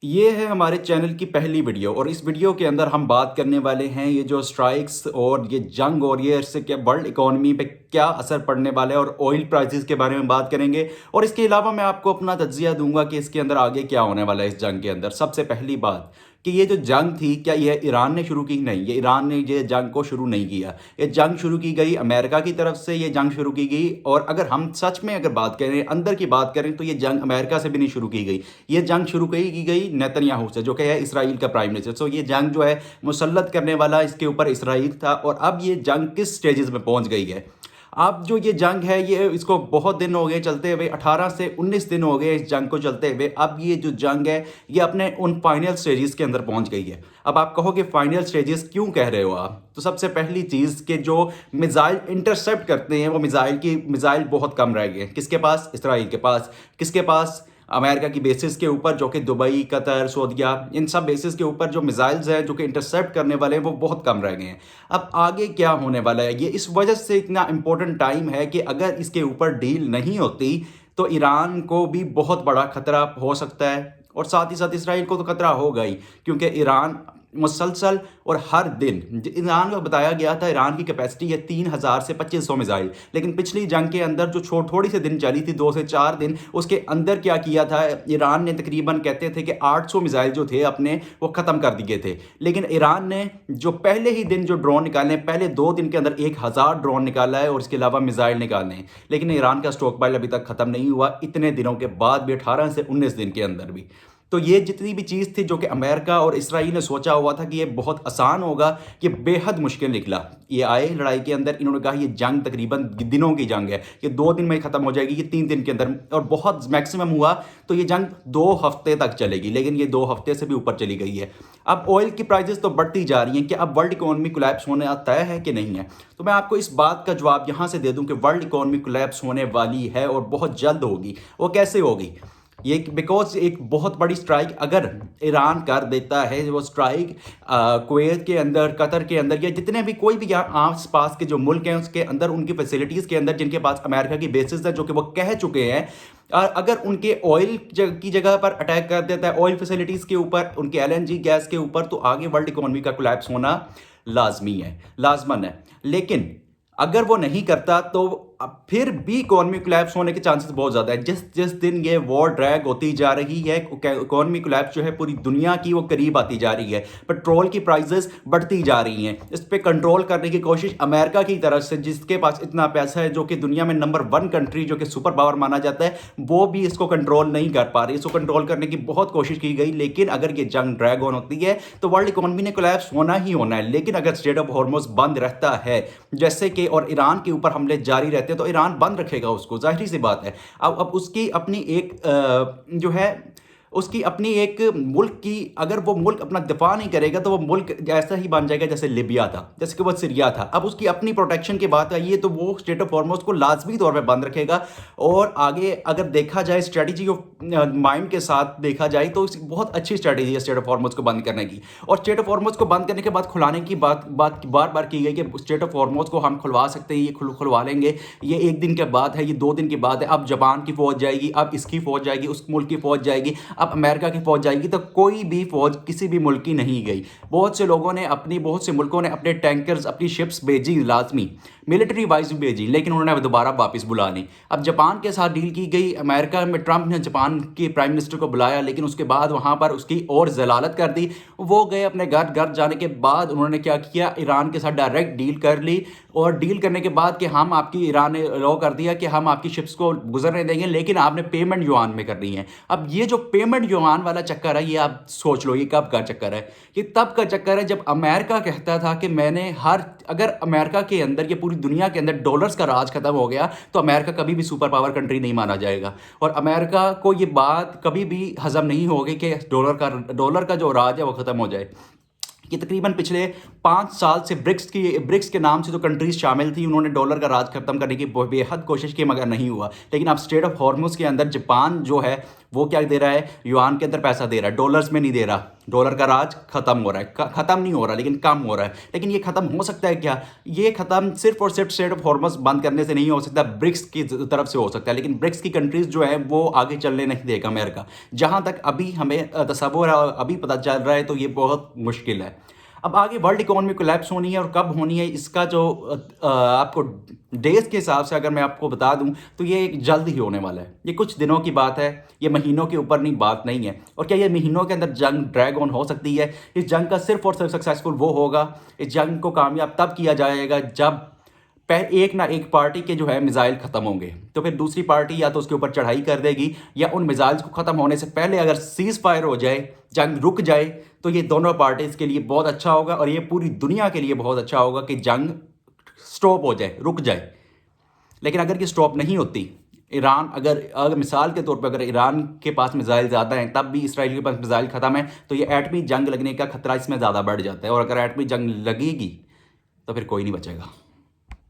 ये है हमारे चैनल की पहली वीडियो और इस वीडियो के अंदर हम बात करने वाले हैं ये जो स्ट्राइक्स और ये जंग और ये इससे क्या वर्ल्ड इकोनॉमी पे क्या असर पड़ने वाला है और ऑयल प्राइसेस के बारे में बात करेंगे। और इसके अलावा मैं आपको अपना तज्जिया दूंगा कि इसके अंदर आगे क्या होने वाला है इस जंग के अंदर। सबसे पहली बात कि ये जो जंग थी क्या ये ईरान ने शुरू की? नहीं, ये ईरान ने ये जंग को शुरू नहीं किया। ये जंग शुरू की गई अमेरिका की तरफ से, ये जंग शुरू की गई। और अगर हम सच में अगर बात करें, अंदर की बात करें, तो ये जंग अमेरिका से भी नहीं शुरू की गई। ये जंग शुरू की गई नेतन्याहू से, जो कि है इसराइल का प्राइम मिनिस्टर। सो ये जंग जो है मुसल्लत करने वाला इसके ऊपर इसराइल था। और अब ये जंग किस स्टेजेस में पहुंच गई है? अब जो ये जंग है ये इसको बहुत दिन हो गए चलते हुए, 18 से 19 दिन हो गए इस जंग को चलते हुए। अब ये जो जंग है ये अपने उन फाइनल स्टेजेस के अंदर पहुंच गई है। अब आप कहोगे फाइनल स्टेजेस क्यों कह रहे हो आप? तो सबसे पहली चीज़ के जो मिसाइल इंटरसेप्ट करते हैं वो मिसाइल बहुत कम रह गए। किसके पास? इसराइल के पास। किसके पास? अमेरिका की बेसिस के ऊपर, जो कि दुबई, कतर, सऊदीया, इन सब बेसिस के ऊपर जो मिसाइल्स हैं जो कि इंटरसेप्ट करने वाले हैं वो बहुत कम रह गए हैं। अब आगे क्या होने वाला है ये इस वजह से इतना इंपॉर्टेंट टाइम है कि अगर इसके ऊपर डील नहीं होती तो ईरान को भी बहुत बड़ा खतरा हो सकता है और साथ ही साथ इसराइल को तो खतरा होगा ही, क्योंकि ईरान मुसलसल और हर दिन ईरान को बताया गया था ईरान की कैपेसिटी है 3000 से 2500 मिसाइल। लेकिन पिछली जंग के अंदर जो थोड़ी सी दिन चली थी, 2 से 4 दिन, उसके अंदर क्या किया था ईरान ने? तकरीबन कहते थे कि 800 मिसाइल जो थे अपने वो ख़त्म कर दिए थे। लेकिन ईरान ने जो पहले ही दिन जो ड्रोन निकाले, पहले 2 दिन के अंदर 1000 ड्रोन निकाला है और इसके अलावा मिसाइल निकाले हैं। लेकिन ईरान का स्टॉक पाइल अभी तक ख़त्म नहीं हुआ, इतने दिनों के बाद भी, 18 से 19 दिन के अंदर भी। तो ये जितनी भी चीज़ थी जो कि अमेरिका और इसराइल ने सोचा हुआ था कि ये बहुत आसान होगा, ये बेहद मुश्किल निकला। ये आए लड़ाई के अंदर, इन्होंने कहा ये जंग तकरीबन दिनों की जंग है, ये 2 दिन में ख़त्म हो जाएगी, ये 3 दिन के अंदर, और बहुत मैक्सिमम हुआ तो ये जंग 2 हफ्ते तक चलेगी। लेकिन ये 2 हफ्ते से भी ऊपर चली गई है। अब ऑयल की प्राइसेस तो बढ़ती जा रही हैं कि अब वर्ल्ड इकोनॉमी कोलैप्स होने तय है कि नहीं है? तो मैं आपको इस बात का जवाब यहाँ से दे दूँ कि वर्ल्ड इकोनॉमी कोलैप्स होने वाली है और बहुत जल्द होगी। वो कैसे होगी? ये बिकॉज एक बहुत बड़ी स्ट्राइक अगर ईरान कर देता है, वो स्ट्राइक कुवैत के अंदर, कतर के अंदर, या जितने भी कोई भी यहाँ आस पास के जो मुल्क हैं उसके अंदर, उनकी फैसिलिटीज़ के अंदर जिनके पास अमेरिका की बेसिस है, जो कि वो कह चुके हैं, अगर उनके ऑयल की जगह पर अटैक कर देता है, ऑयल फैसिलिटीज़ के ऊपर, उनके एलएनजी गैस के ऊपर, तो आगे वर्ल्ड इकोनॉमी का कोलैप्स होना लाजमी है, लाजमन है। लेकिन अगर वो नहीं करता तो अब फिर भी इकोनॉमी कोलैप्स होने के चांसेस बहुत ज़्यादा है। जिस जिस दिन ये वॉर ड्रैग होती जा रही है, इकोनॉमी कोलैप्स जो है पूरी दुनिया की वो करीब आती जा रही है। पेट्रोल की प्राइसेस बढ़ती जा रही हैं। इस पे कंट्रोल करने की कोशिश अमेरिका की तरफ से, जिसके पास इतना पैसा है, जो कि दुनिया में नंबर 1 कंट्री, जो कि सुपर पावर माना जाता है, वो भी इसको कंट्रोल नहीं कर पा रही। इसको कंट्रोल करने की बहुत कोशिश की गई, लेकिन अगर ये जंग ड्रैग ऑन होती है तो वर्ल्ड इकोनॉमी ने कोलैप्स होना ही होना है। लेकिन अगर स्ट्रेट ऑफ हॉर्मुज़ बंद रहता है, जैसे कि, और ईरान के ऊपर हमले जारी रहते हैं, तो ईरान बंद रखेगा उसको, जाहिर सी बात है। अब उसकी अपनी एक जो है, उसकी अपनी एक मुल्क की, अगर वो मुल्क अपना दिफा नहीं करेगा तो वो मुल्क ऐसा ही बन जाएगा जैसे लिबिया था, जैसे कि वो सीरिया था। अब उसकी अपनी प्रोटेक्शन की बात आई है तो वो स्टेट ऑफ हॉर्मुज़ को लाजमी तौर पे बंद रखेगा। और आगे अगर देखा जाए स्ट्रेटजी ऑफ माइंड के साथ देखा जाए तो बहुत अच्छी स्ट्रेटजी है स्टेट ऑफ हॉर्मुज़ को बंद करने की। और स्टेट ऑफ हॉर्मुज़ को बंद करने के बाद खुलाने की बात बार बार की गई कि स्टेट ऑफ हॉर्मुज़ को हम खुलवा सकते हैं, ये खुलवा लेंगे, ये 1 दिन के बाद है, ये 2 दिन के बाद है। अब जापान की फौज जाएगी, अब इसकी फौज जाएगी, उस मुल्क की फौज जाएगी, अब अमेरिका की फौज जाएगी। तो कोई भी फौज किसी भी मुल्क की नहीं गई। बहुत से लोगों ने बहुत से मुल्कों ने अपने टैंकर्स, अपनी शिप्स भेजी, लाजमी मिलिट्री वाइज भी भेजी, लेकिन उन्होंने दोबारा वापस बुला ली। अब जापान के साथ डील की गई, अमेरिका में ट्रंप ने जापान के प्राइम मिनिस्टर को बुलाया, लेकिन उसके बाद वहाँ पर उसकी और जलालत कर दी। वो गए अपने घर जाने के बाद उन्होंने क्या किया, ईरान के साथ डायरेक्ट डील कर ली। और डील करने के बाद कि हम आपकी, ईरान ने लॉ कर दिया कि हम आपकी शिप्स को गुजरने देंगे, लेकिन आपने पेमेंट युआन में करनी है। अब ये जो पेमेंट युआन वाला चक्कर है, ये आप सोच लो ये कब का चक्कर है? ये तब का चक्कर है जब अमेरिका कहता था कि अगर अमेरिका के अंदर, ये पूरी दुनिया के अंदर डॉलर्स का राज खत्म हो गया तो अमेरिका कभी भी सुपर पावर कंट्री नहीं माना जाएगा। और अमेरिका को ये बात कभी भी हजम नहीं होगी कि डॉलर का जो राज है वो खत्म हो जाए। कि तकरीबन पिछले 5 साल से ब्रिक्स के नाम से जो कंट्रीज शामिल थी, उन्होंने डॉलर का राज खत्म करने की बेहद कोशिश की, मगर नहीं हुआ। लेकिन अब स्ट्रेट ऑफ हॉर्मुज़ के अंदर जापान जो है वो क्या दे रहा है, युआन के अंदर पैसा दे रहा है, डॉलर्स में नहीं दे रहा। डॉलर का राज खत्म हो रहा है, खत्म नहीं हो रहा लेकिन कम हो रहा है। लेकिन ये खत्म हो सकता है क्या? ये खत्म सिर्फ और सिर्फ स्ट्रेट ऑफ हॉर्मस बंद करने से नहीं हो सकता, ब्रिक्स की तरफ से हो सकता है। लेकिन ब्रिक्स की कंट्रीज जो है वो आगे चलने नहीं देगा अमेरिका। जहां तक अभी हमें तस्वुर अभी पता चल रहा है, तो ये बहुत मुश्किल है। अब आगे वर्ल्ड इकोनॉमी कोलैप्स होनी है और कब होनी है, इसका जो आपको डेज के हिसाब से अगर मैं आपको बता दूं तो ये जल्द ही होने वाला है। ये कुछ दिनों की बात है, ये महीनों के ऊपर नहीं बात नहीं है। और क्या ये महीनों के अंदर जंग ड्रैग ऑन हो सकती है? इस जंग का सिर्फ और सिर्फ सक्सेसफुल वो होगा, इस जंग को कामयाब तब किया जाएगा जब एक ना एक पार्टी के जो है मिसाइल खत्म होंगे। तो फिर दूसरी पार्टी या तो उसके ऊपर चढ़ाई कर देगी, या उन मिसाइल्स को खत्म होने से पहले अगर सीज फायर हो जाए, जंग रुक जाए, तो ये दोनों पार्टीज के लिए बहुत अच्छा होगा और ये पूरी दुनिया के लिए बहुत अच्छा होगा कि जंग स्टॉप हो जाए, रुक जाए। लेकिन अगर ये स्टॉप नहीं होती, ईरान अगर मिसाल के तौर पर अगर ईरान के पास मिसाइल ज़्यादा हैं तब भी इसराइल के पास मिसाइल ख़त्म है, तो ये एटमी जंग लगने का खतरा इसमें ज़्यादा बढ़ जाता है। और अगर एटमी जंग लगेगी तो फिर कोई नहीं बचेगा।